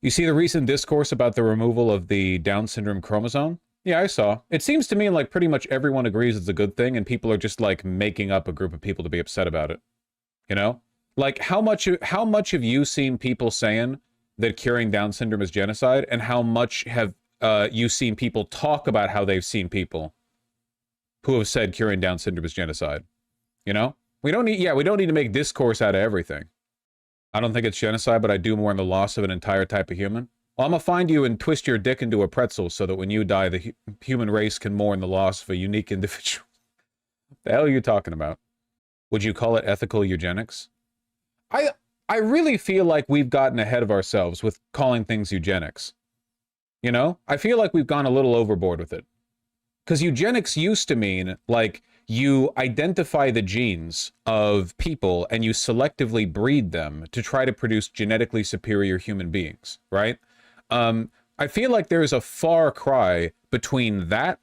You see the recent discourse about the removal of the Down syndrome chromosome? Yeah, I saw. It seems to me like pretty much everyone agrees it's a good thing, and people are just like making up a group of people to be upset about it. You know? Like how much have you seen people saying that curing Down syndrome is genocide, and how much have you seen people talk about how they've seen people who have said curing Down syndrome is genocide? You know? We don't need to make discourse out of everything. I don't think it's genocide, but I do mourn the loss of an entire type of human. Well, I'm gonna find you and twist your dick into a pretzel so that when you die, the human race can mourn the loss of a unique individual. The hell are you talking about? Would you call it ethical eugenics? I really feel like we've gotten ahead of ourselves with calling things eugenics. You know? I feel like we've gone a little overboard with it. Because eugenics used to mean, like, you identify the genes of people and you selectively breed them to try to produce genetically superior human beings, right? I feel like there's a far cry between that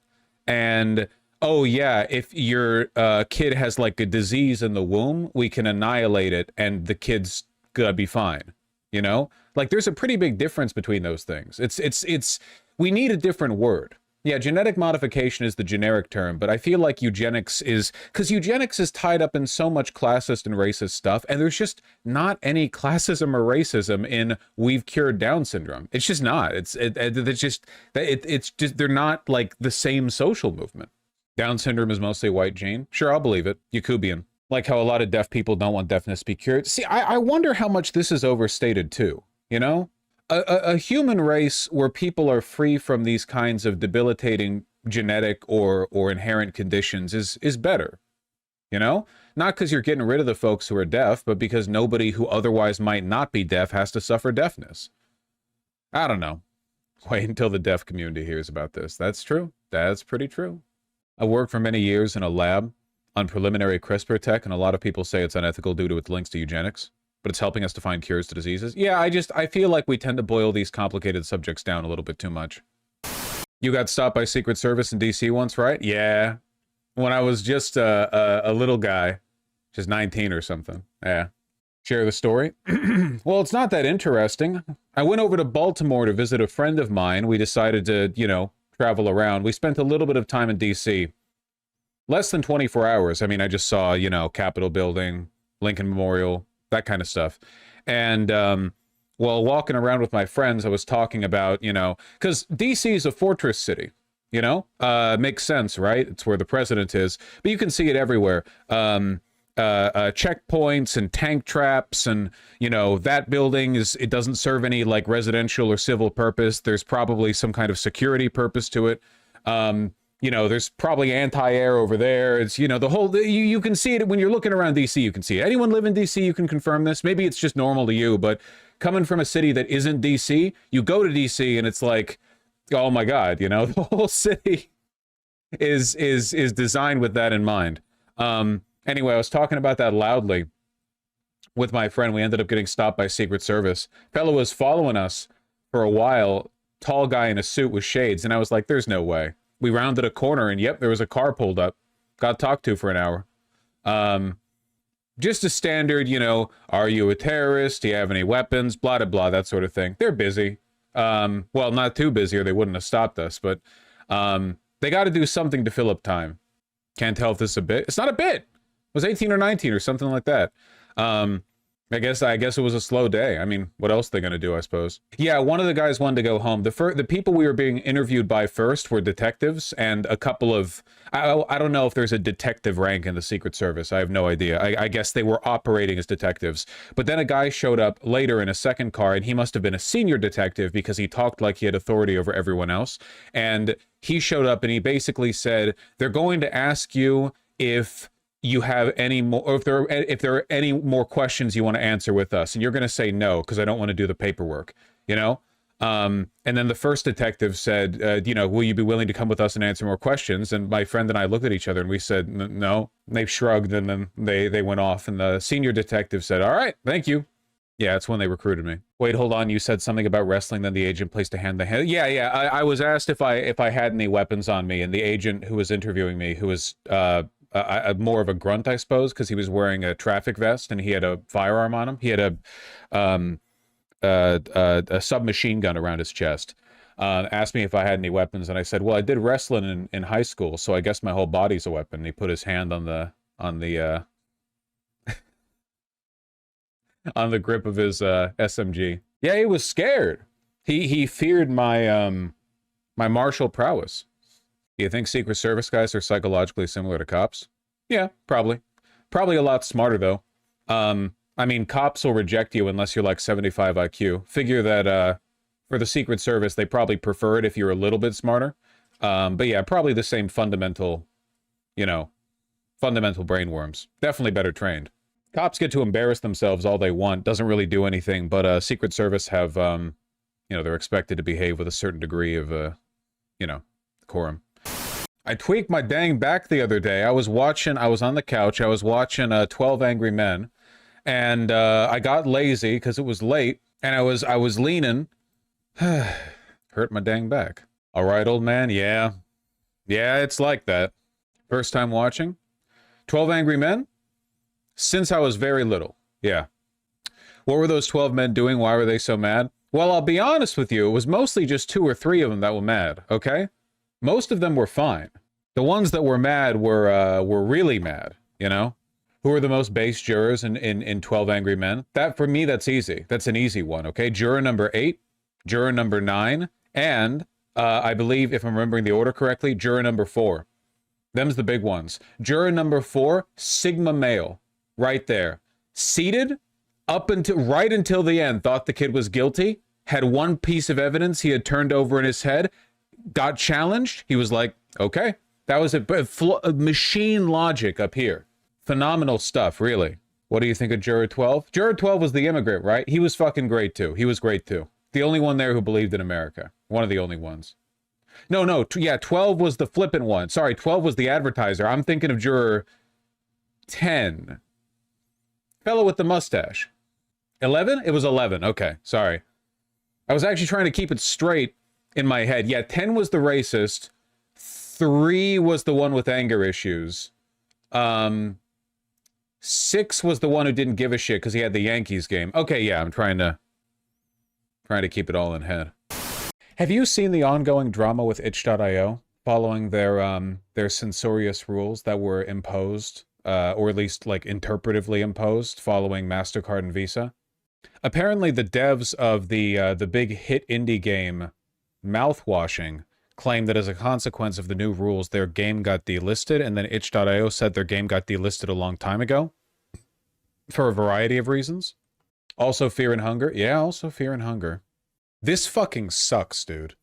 and, oh yeah, if your kid has like a disease in the womb, we can annihilate it and the kid's gonna be fine, you know? Like there's a pretty big difference between those things. We need a different word. Yeah, genetic modification is the generic term, but I feel like eugenics is, because eugenics is tied up in so much classist and racist stuff, and there's just not any classism or racism in we've cured Down syndrome. It's just not. It's just they're not like the same social movement. Down syndrome is mostly a white gene. Sure, I'll believe it. Yakubian. Like how a lot of deaf people don't want deafness to be cured. See, I wonder how much this is overstated too, you know? A human race where people are free from these kinds of debilitating genetic or inherent conditions is better, you know? Not because you're getting rid of the folks who are deaf, but because nobody who otherwise might not be deaf has to suffer deafness. I don't know. Wait until the deaf community hears about this. That's true. That's pretty true. I worked for many years in a lab on preliminary CRISPR tech, and a lot of people say it's unethical due to its links to eugenics. But it's helping us to find cures to diseases. Yeah, I feel like we tend to boil these complicated subjects down a little bit too much. You got stopped by Secret Service in DC once, right? Yeah. When I was just a little guy, just 19 or something. Yeah. Share the story? Well, it's not that interesting. I went over to Baltimore to visit a friend of mine. We decided to, you know, travel around. We spent a little bit of time in DC. Less than 24 hours. I mean, I just saw, you know, Capitol Building, Lincoln Memorial, that kind of stuff. And while walking around with my friends, I was talking about, you know, because DC is a fortress city, you know, makes sense, right? It's where the president is, but you can see it everywhere. Checkpoints and tank traps, and, you know, that building it doesn't serve any like residential or civil purpose. There's probably some kind of security purpose to it. You know, there's probably anti-air over there. It's, you know, the whole, you can see it when you're looking around DC, you can see it. Anyone live in DC, you can confirm this. Maybe it's just normal to you, but coming from a city that isn't DC, you go to DC and it's like, oh my God, you know, the whole city is designed with that in mind. Anyway, I was talking about that loudly with my friend. We ended up getting stopped by Secret Service. Fellow was following us for a while, tall guy in a suit with shades, and I was like, there's no way. We rounded a corner and yep, there was a car pulled up. Got talked to for an hour. Just a standard, you know, are you a terrorist? Do you have any weapons? Blah, blah, blah, that sort of thing. They're busy. Well, not too busy or they wouldn't have stopped us, but they got to do something to fill up time. Can't tell if this is a bit. It's not a bit. It was 18 or 19 or something like that. I guess it was a slow day. I mean, what else are they going to do, I suppose? Yeah, one of the guys wanted to go home. The people we were being interviewed by first were detectives, and a couple of... I don't know if there's a detective rank in the Secret Service. I have no idea. I guess they were operating as detectives. But then a guy showed up later in a second car, and he must have been a senior detective because he talked like he had authority over everyone else. And he showed up and he basically said, they're going to ask you if you have any more, or if there are any more questions you want to answer with us, and you're going to say no because I don't want to do the paperwork, you know. And then the first detective said, you know, will you be willing to come with us and answer more questions? And my friend and I looked at each other and we said no. And they shrugged, and then they went off. And the senior detective said, all right, thank you. Yeah, that's when they recruited me. Wait, hold on. You said something about wrestling, then the agent placed a hand. Yeah. I was asked if I had any weapons on me, and the agent who was interviewing me, who was more of a grunt, I suppose, because he was wearing a traffic vest and he had a firearm on him. He had a a submachine gun around his chest. Asked me if I had any weapons, and I said, well, I did wrestling in high school, so I guess my whole body's a weapon. And he put his hand on the on the grip of his SMG. Yeah, he was scared. He feared my my martial prowess. Do you think Secret Service guys are psychologically similar to cops? Yeah, probably. Probably a lot smarter though. I mean, cops will reject you unless you're like 75 IQ. Figure that for the Secret Service, they probably prefer it if you're a little bit smarter. But yeah, probably the same fundamental, you know, fundamental brainworms. Definitely better trained. Cops get to embarrass themselves all they want. Doesn't really do anything. But Secret Service have, you know, they're expected to behave with a certain degree of, you know, decorum. I tweaked my dang back the other day. I was on the couch. I was watching 12 Angry Men. And I got lazy because it was late. And I was leaning. Hurt my dang back. All right, old man. Yeah. Yeah, it's like that. First time watching 12 Angry Men? Since I was very little. Yeah. What were those 12 men doing? Why were they so mad? Well, I'll be honest with you. It was mostly just 2 or 3 of them that were mad, okay? Most of them were fine. The ones that were mad were really mad, you know? Who are the most base jurors in 12 Angry Men? That, for me, that's easy. That's an easy one, okay? Juror number 8, juror number 9, and I believe, if I'm remembering the order correctly, juror number 4. Them's the big ones. Juror number 4, Sigma male. Right there. Seated right until the end, thought the kid was guilty, had one piece of evidence he had turned over in his head, got challenged. He was like, okay, that was a machine logic up here. Phenomenal stuff, really. What do you think of Juror 12? Juror 12 was the immigrant, right? He was fucking great too. He was great too. The only one there who believed in America. One of the only ones. No, yeah, 12 was the flippant one. Sorry, 12 was the advertiser. I'm thinking of Juror 10. Fellow with the mustache. 11? It was 11. Okay, sorry. I was actually trying to keep it straight in my head. Yeah, 10 was the racist. 3 was the one with anger issues. 6 was the one who didn't give a shit because he had the Yankees game. Okay, yeah, I'm trying to keep it all in head. Have you seen the ongoing drama with itch.io following their censorious rules that were imposed, or at least like interpretively imposed following MasterCard and Visa? Apparently the devs of the big hit indie game Mouthwashing claim that as a consequence of the new rules, their game got delisted, and then itch.io said their game got delisted a long time ago for a variety of reasons. Also Fear and Hunger. Yeah, also Fear and Hunger. This fucking sucks, dude.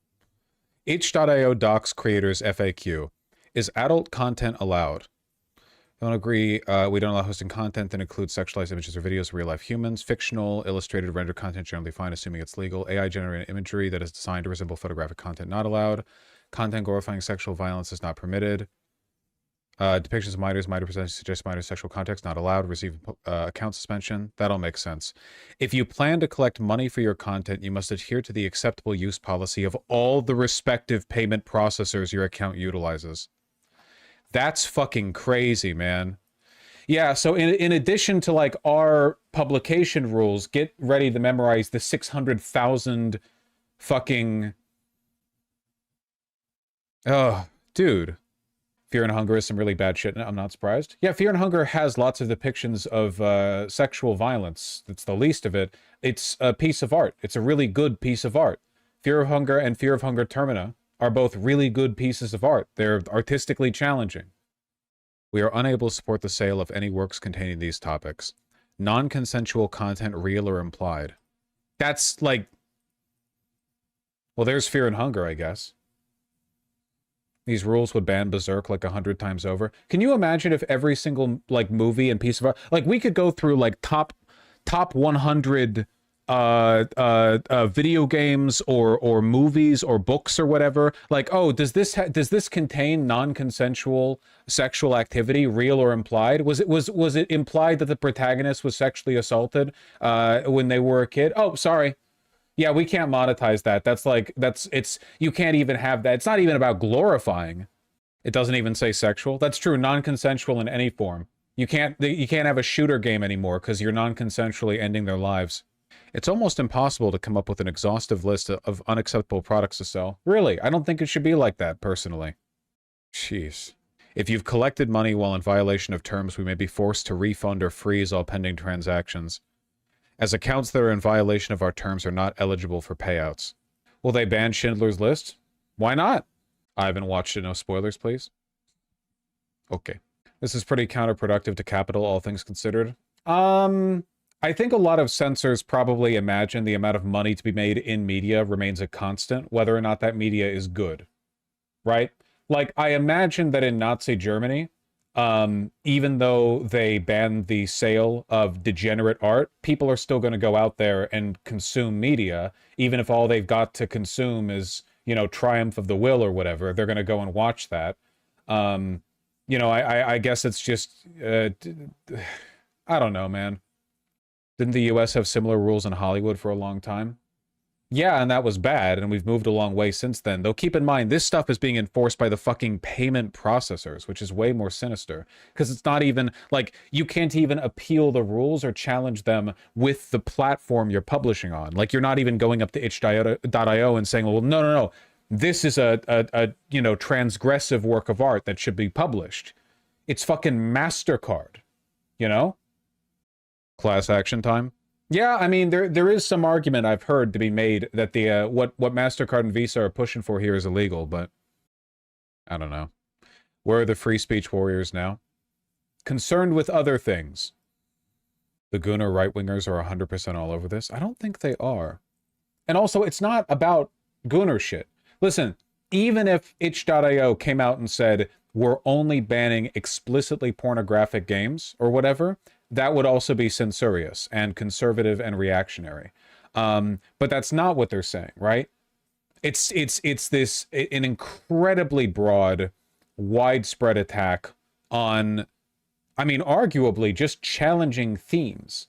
itch.io docs creators FAQ. Is adult content allowed? Don't agree. We don't allow hosting content that includes sexualized images or videos of real-life humans. Fictional, illustrated, rendered content generally fine, assuming it's legal. AI-generated imagery that is designed to resemble photographic content not allowed. Content glorifying sexual violence is not permitted. Depictions of minors, minor presentation suggests minor sexual context not allowed. Receive account suspension. That all makes sense. If you plan to collect money for your content, you must adhere to the acceptable use policy of all the respective payment processors your account utilizes. That's fucking crazy, man. Yeah, so in addition to like our publication rules, get ready to memorize the 600,000 fucking... Oh, dude. Fear and Hunger is some really bad shit. I'm not surprised. Yeah, Fear and Hunger has lots of depictions of sexual violence. It's the least of it. It's a piece of art. It's a really good piece of art. Fear of Hunger and Fear of Hunger THERMIA are both really good pieces of art. They're artistically challenging. We are unable to support the sale of any works containing these topics. Non-consensual content, real or implied. That's like... Well, there's Fear and Hunger, I guess. These rules would ban Berserk like 100 times over. Can you imagine if every single like movie and piece of art... Like, we could go through like top 100... video games or movies or books or whatever, like, oh, does this contain non-consensual sexual activity, real or implied? Was it implied that the protagonist was sexually assaulted when they were a kid? Oh, sorry. Yeah, we can't monetize that. You can't even have that. It's not even about glorifying. It doesn't even say sexual. That's true. Non-consensual in any form. You can't have a shooter game anymore because you're non-consensually ending their lives. It's almost impossible to come up with an exhaustive list of unacceptable products to sell. Really, I don't think it should be like that, personally. Jeez. If you've collected money while in violation of terms, we may be forced to refund or freeze all pending transactions, as accounts that are in violation of our terms are not eligible for payouts. Will they ban Schindler's List? Why not? I haven't watched it. No spoilers, please. Okay. This is pretty counterproductive to capital, all things considered. I think a lot of censors probably imagine the amount of money to be made in media remains a constant, whether or not that media is good. Right? Like, I imagine that in Nazi Germany, even though they banned the sale of degenerate art, people are still going to go out there and consume media, even if all they've got to consume is, you know, Triumph of the Will or whatever. They're going to go and watch that. You know, I guess it's just, I don't know, man. Didn't the US have similar rules in Hollywood for a long time? Yeah, and that was bad, and we've moved a long way since then. Though keep in mind, this stuff is being enforced by the fucking payment processors, which is way more sinister. Because it's not even, like, you can't even appeal the rules or challenge them with the platform you're publishing on. Like, you're not even going up to itch.io and saying, well, no, this is a you know, transgressive work of art that should be published. It's fucking MasterCard, you know? Class action time? Yeah, I mean, there is some argument I've heard to be made that the what MasterCard and Visa are pushing for here is illegal, but I don't know. Where are the free speech warriors now? Concerned with other things. The Gooner right-wingers are 100% all over this. I don't think they are. And also, it's not about Gooner shit. Listen, even if itch.io came out and said, we're only banning explicitly pornographic games or whatever, that would also be censorious and conservative and reactionary. But that's not what they're saying, right? It's this, an incredibly broad, widespread attack on, I mean, arguably just challenging themes.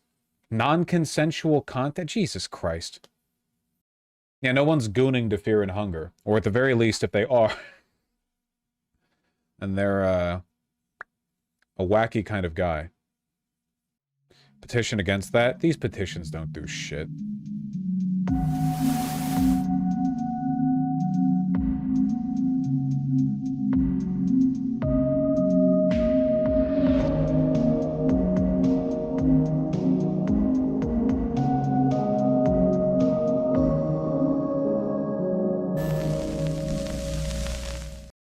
Non-consensual content? Jesus Christ. Yeah, no one's gooning to fear and hunger. Or at the very least, if they are, and they're a wacky kind of guy. Petition against that? These petitions don't do shit.